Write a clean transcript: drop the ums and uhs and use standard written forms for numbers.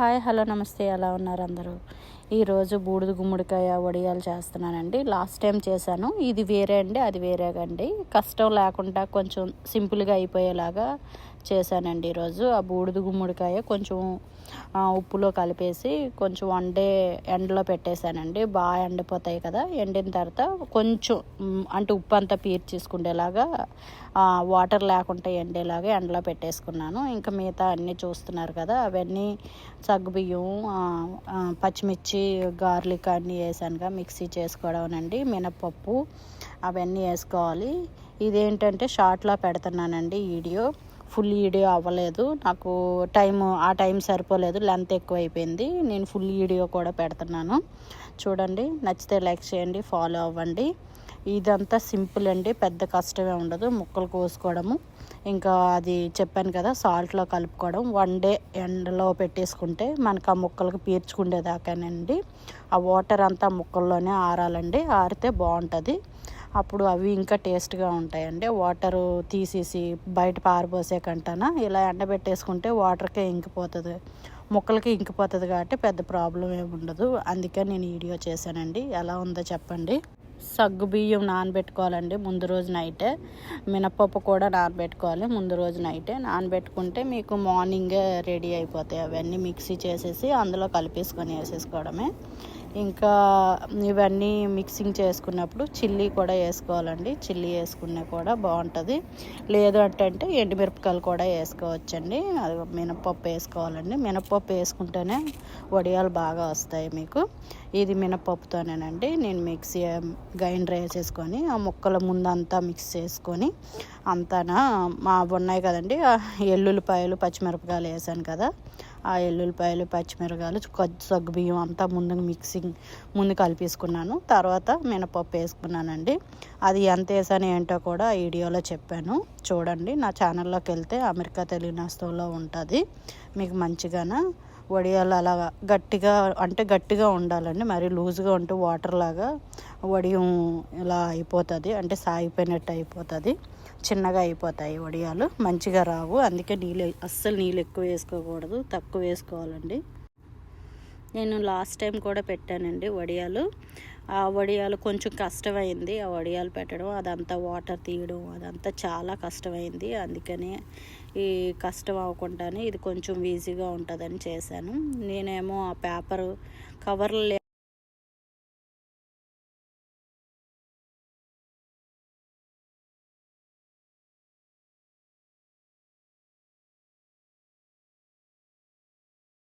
Hi hello నమస్తే, ఎలా ఉన్నారు అందరూ? ఈరోజు బూడిద గుమ్మడికాయ వడియాలు చేస్తున్నానండి. లాస్ట్ టైం చేశాను, ఇది వేరే అండి, అది వేరేగండి. కష్టం లేకుండా కొంచెం సింపుల్గా అయిపోయేలాగా చేశానండి. ఈరోజు ఆ బూడిద గుమ్మడికాయ కొంచెం ఉప్పులో కలిపేసి కొంచెం వన్ డే ఎండలో పెట్టేశానండి. బాగా ఎండిపోతాయి కదా, ఎండిన తర్వాత కొంచెం అంటే ఉప్పు అంతా పీల్చేసుకునేలాగా వాటర్ లేకుండా ఎండేలాగా ఎండలో పెట్టేసుకున్నాను. ఇంకా మిగతా అన్నీ చూస్తున్నారు కదా, అవన్నీ సగ్గుబియ్యం, పచ్చిమిర్చి, గార్లిక్ అన్నీ వేసానుగా మిక్సీ చేసుకోవడం అండి. మినపప్పు అవన్నీ వేసుకోవాలి. ఇదేంటంటే షార్ట్లో పెడుతున్నానండి వీడియో, ఫుల్ వీడియో అవ్వలేదు నాకు, ఆ టైం సరిపోలేదు, లెంత్ ఎక్కువ అయిపోయింది. నేను ఫుల్ వీడియో కూడా పెడుతున్నాను చూడండి. నచ్చితే లైక్ చేయండి, ఫాలో అవ్వండి. ఇదంతా సింపుల్ అండి, పెద్ద కష్టమే ఉండదు. ముక్కలు కోసుకోవడము, ఇంకా అది చెప్పాను కదా సాల్ట్లో కలుపుకోవడం, వన్ డే ఎండలో పెట్టేసుకుంటే మనకు ఆ ముక్కలకు పీల్చుకునేదాకానండి. ఆ వాటర్ అంతా ముక్కల్లోనే ఆరాలండి, ఆరితే బాగుంటుంది. అప్పుడు అవి ఇంకా టేస్ట్గా ఉంటాయండి. వాటరు తీసేసి బయట పారబోసే కంటనా ఇలా ఎండబెట్టేసుకుంటే వాటర్కే ఇంకిపోతుంది, ముక్కలకి ఇంకిపోతుంది కాబట్టి పెద్ద ప్రాబ్లం ఏమి ఉండదు. అందుకే నేను వీడియో చేశానండి. ఎలా ఉందో చెప్పండి. సగ్గు బియ్యం నానబెట్టుకోవాలండి ముందు రోజు నైటే. మినపప్పు కూడా నానబెట్టుకోవాలి ముందు రోజు నైటే. నానబెట్టుకుంటే మీకు మార్నింగే రెడీ అయిపోతాయి. అవన్నీ మిక్సీ చేసేసి అందులో కలిపేసుకొని వేసేసుకోవడమే. ఇంకా ఇవన్నీ మిక్సింగ్ చేసుకున్నప్పుడు చిల్లీ కూడా వేసుకోవాలండి. చిల్లీ వేసుకున్నా కూడా బాగుంటుంది. లేదు అంటే ఎండుమిరపకాయలు కూడా వేసుకోవచ్చండి. అది మినపప్పు వేసుకోవాలండి. మినపప్పు వేసుకుంటేనే వడియాలు బాగా వస్తాయి మీకు. ఇది మినపప్పుతోనేనండి. నేను మిక్సీ గ్రైండర్ వేసేసుకొని ఆ ముక్కల ముందంతా మిక్స్ చేసుకొని అంతానా ఉన్నాయి కదండి, ఎల్లుల్లిపాయలు పచ్చిమిరపకాయలు వేసాను కదా, ఆ ఎల్లుల్లిపాయలు పచ్చిమిరపకాయలు సగ్గుబియ్యం అంతా ముందు కలిపేసుకున్నాను. తర్వాత మినపప్పు వేసుకున్నానండి. అది ఎంత వేసాను ఏంటో కూడా ఆ వీడియోలో చెప్పాను చూడండి. నా ఛానల్లోకి వెళ్తే అమెరికా తెలుగు నేస్తంలో ఉంటుంది. మీకు మంచిగాన వడియాలు అలా గట్టిగా ఉండాలండి. మరి లూజ్గా ఉంటే వాటర్ లాగా వడియం ఇలా అయిపోతుంది, అంటే సాగిపోయినట్టు అయిపోతుంది, చిన్నగా అయిపోతాయి వడియాలు, మంచిగా రావు. అందుకే అస్సలు నీళ్ళు ఎక్కువ వేసుకోకూడదు, తక్కువ వేసుకోవాలండి. నేను లాస్ట్ టైం కూడా పెట్టానండి వడియాలు. ఆ వడియాలు కొంచెం కష్టమైంది, ఆ వడియాలు పెట్టడం, అదంతా వాటర్ తీయడం, అదంతా చాలా కష్టమైంది. అందుకని ఈ కష్టం అవ్వకుండానే ఇది కొంచెం ఈజీగా ఉంటుందని చేశాను. నేనేమో ఆ పేపర్ కవర్లు